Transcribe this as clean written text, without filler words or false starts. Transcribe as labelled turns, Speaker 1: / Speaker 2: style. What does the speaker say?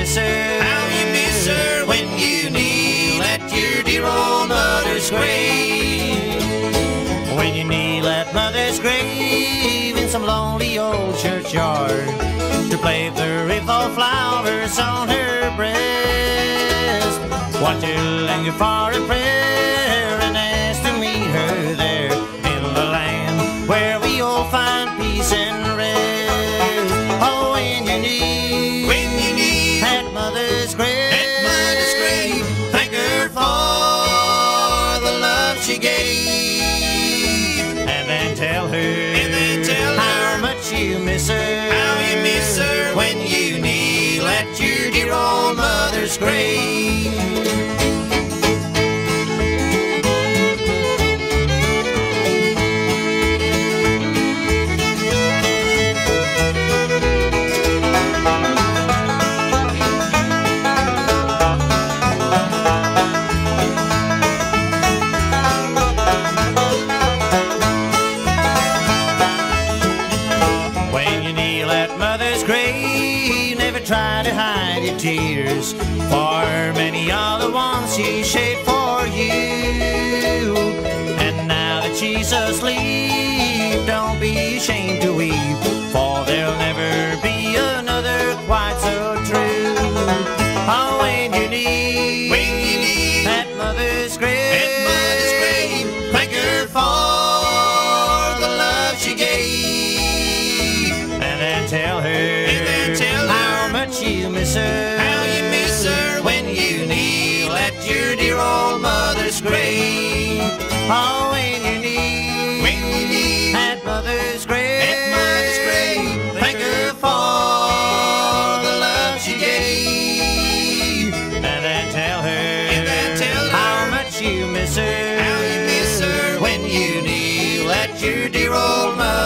Speaker 1: miss her? How you miss her when you kneel at your dear old mother's grave? When you kneel at mother's grave in some lonely old churchyard to play the wreath flowers on her breast, watch her linger for a prayer and ask to meet her there in the land where we all find peace and rest. Oh, when you kneel at mother's grave, thank her for the love she gave, and then tell her how much you miss her. How you miss her when you kneel at your dear old mother's grave. When you kneel at mother's grave, never try to hide your tears, for many are the ones she shed for you. And now that she's asleep, don't be ashamed to weep, for there'll never be another quite so true. Oh, when you kneel at mother's grave, thank her for the love she gave, and then tell her how much you miss her. How you miss her when you kneel at your dear old mother's grave. Oh, when you kneel at mother's grave, thank her for the love she gave, and then tell her how much you miss her. How you miss her when you kneel at your dear old mother's grave.